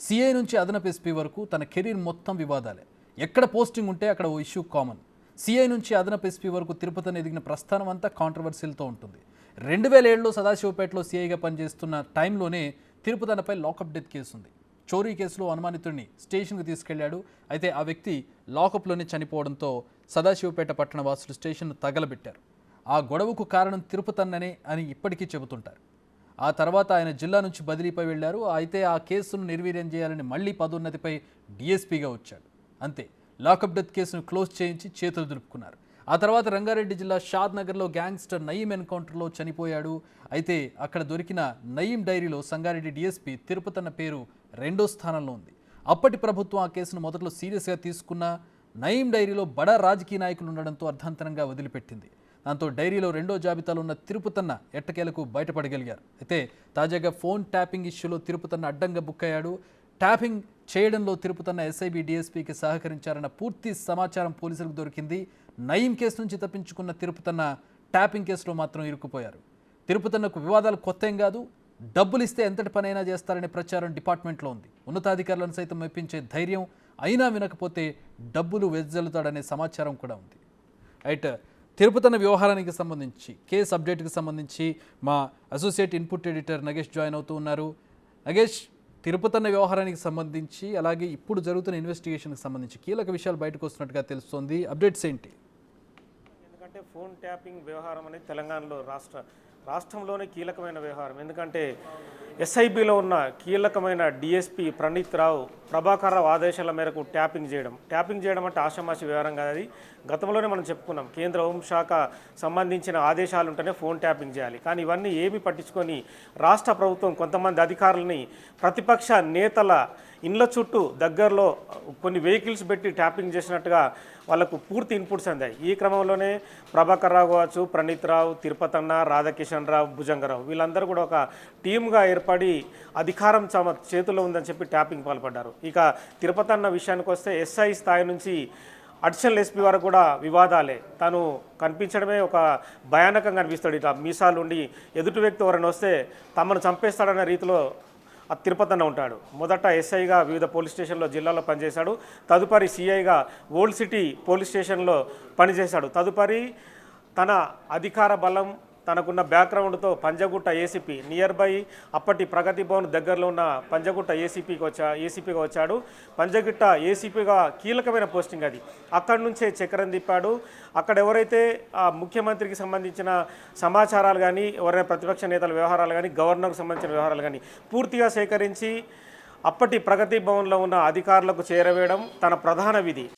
CI నుంచి అదనపు SP వరకు తన కెరీర్ మొత్తం వివాదాలే. ఎక్కడ పోస్టింగ్ ఉంటే అక్కడ ఓ ఇష్యూ కామన్. సీఐ నుంచి అదనపు ఎస్పీ వరకు తిరుపతిని ఎదిగిన ప్రస్థానం అంతా కాంట్రవర్సీలతో ఉంటుంది. 2007లో సదాశివపేటలో సీఐగా పనిచేస్తున్న టైంలోనే తిరుపతన్నపై లాకప్ డెత్ కేసు ఉంది. చోరీ కేసులో అనుమానితుడిని స్టేషన్కు తీసుకెళ్లాడు. అయితే ఆ వ్యక్తి లాకప్లోనే చనిపోవడంతో సదాశివపేట పట్టణ వాసులు స్టేషన్ను తగలబెట్టారు. ఆ గొడవకు కారణం తిరుపతన్ననే అని ఇప్పటికీ చెబుతుంటారు. ఆ తర్వాత ఆయన జిల్లా నుంచి బదిలీపై వెళ్లారు. అయితే ఆ కేసును నిర్వీర్యం చేయాలని మళ్లీ పదోన్నతిపై డీఎస్పీగా వచ్చాడు. అంతే, లాకప్ డెత్ కేసును క్లోజ్ చేయించి చేతులు దులుపుకున్నారు. ఆ తర్వాత రంగారెడ్డి జిల్లా షాద్ నగర్లో గ్యాంగ్స్టర్ నయీం ఎన్కౌంటర్లో చనిపోయాడు. అయితే అక్కడ దొరికిన నయీం డైరీలో సంగారెడ్డి డీఎస్పీ తిరుపతన్న పేరు 2వ స్థానంలో ఉంది. అప్పటి ప్రభుత్వం ఆ కేసును మొదట్లో సీరియస్గా తీసుకున్న నయీం డైరీలో బడా రాజకీయ నాయకులు ఉండడంతో అర్ధాంతరంగా వదిలిపెట్టింది. దాంతో డైరీలో 2వ జాబితాలో ఉన్న తిరుపతన్న ఎట్టకేలకు బయటపడగలిగారు. అయితే తాజాగా ఫోన్ ట్యాపింగ్ ఇష్యూలో తిరుపతన్న అడ్డంగా బుక్ అయ్యాడు. ట్యాపింగ్ చేయడంలో తిరుపతన్న ఎస్ఐబి డీఎస్పీకి సహకరించారన్న పూర్తి సమాచారం పోలీసులకు దొరికింది. నయీం కేసు నుంచి తప్పించుకున్న తిరుపతన్న ట్యాపింగ్ కేసులో మాత్రం ఇరుక్కుపోయారు. తిరుపతన్నకు వివాదాలు కొత్త ఏం కాదు. డబ్బులు ఇస్తే ఎంతటి పనైనా చేస్తారనే ప్రచారం డిపార్ట్మెంట్లో ఉంది. ఉన్నతాధికారులను సైతం మెప్పించే ధైర్యం, అయినా వినకపోతే డబ్బులు వెజ్జల్లుతాడనే సమాచారం కూడా ఉంది. రైట్, తిరుపతన్న వ్యవహారానికి సంబంధించి కేసు అప్డేట్కి సంబంధించి మా associate input editor Nagesh join అవుతూ ఉన్నారు. నగేష్, తిరుపతన్న వ్యవహారానికి సంబంధించి అలాగే ఇప్పుడు జరుగుతున్న ఇన్వెస్టిగేషన్కి సంబంధించి కీలక విషయాలు బయటకు వస్తున్నట్టుగా తెలుస్తోంది. అప్డేట్స్ ఏంటి? ఎందుకంటే ఫోన్ ట్యాపింగ్ వ్యవహారం అనేది తెలంగాణలో రాష్ట్రంలోనే కీలకమైన వ్యవహారం. ఎందుకంటే ఎస్ఐబిలో ఉన్న కీలకమైన డిఎస్పీ ప్రణీత్ రావు ప్రభాకర్ రావు ఆదేశాల మేరకు ట్యాపింగ్ చేయడం అంటే ఆషామాషి వ్యవహారం కాదు. అది గతంలోనే మనం చెప్పుకున్నాం. కేంద్ర హోంశాఖ సంబంధించిన ఆదేశాలు ఉంటేనే ఫోన్ ట్యాపింగ్ చేయాలి. కానీ ఇవన్నీ ఏమీ పట్టించుకొని రాష్ట్ర ప్రభుత్వం కొంతమంది అధికారులని ప్రతిపక్ష నేతల ఇండ్ల చుట్టూ దగ్గరలో కొన్ని వెహికల్స్ పెట్టి ట్యాపింగ్ చేసినట్టుగా వాళ్ళకు పూర్తి ఇన్పుట్స్ అందాయి. ఈ క్రమంలోనే ప్రభాకర్ రావు కావచ్చు, ప్రణీత్ రావు, తిరుపతన్న, రాధాకిషన్ రావు, భుజంగరావు వీళ్ళందరూ కూడా ఒక టీమ్గా ఏర్పడి అధికారం తమ చేతుల్లో ఉందని చెప్పి ట్యాపింగ్ పాల్పడ్డారు. ఇక తిరుపతన్న విషయానికి వస్తే ఎస్ఐ స్థాయి నుంచి అడిషనల్ ఎస్పీ వరకు కూడా వివాదాలే. తను కనిపించడమే ఒక భయానకంగా అనిపిస్తాడు. ఇట్లా మీసాలుండి ఎదుటి వ్యక్తి ఎవరైనా వస్తే తమను చంపేస్తాడన్న రీతిలో తిరుపతన్న ఉంటాడు. మొదట ఎస్ఐగా వివిధ పోలీస్ స్టేషన్లో జిల్లాలో పనిచేశాడు. తదుపరి సిఐగా ఓల్డ్ సిటీ పోలీస్ స్టేషన్లో పనిచేశాడు. తదుపరి తన అధికార బలం, తనకున్న బ్యాక్గ్రౌండ్తో పంజగుట్ట ఏసీపీ నియర్ బై అప్పటి ప్రగతి భవన్ దగ్గరలో ఉన్న పంజగుట్ట ఏసీపీగా వచ్చాడు. పంజగుట్ట ఏసీపీగా కీలకమైన పోస్టింగ్ అది. అక్కడి నుంచే చక్రం తిప్పాడు. అక్కడ ఎవరైతే ముఖ్యమంత్రికి సంబంధించిన సమాచారాలు కానీ, ఎవరైనా ప్రతిపక్ష నేతల వ్యవహారాలు కానీ, గవర్నర్కు సంబంధించిన వ్యవహారాలు కానీ పూర్తిగా సేకరించి అప్పటి ప్రగతి భవన్లో ఉన్న అధికారులకు చేరవేయడం తన ప్రధాన విధి.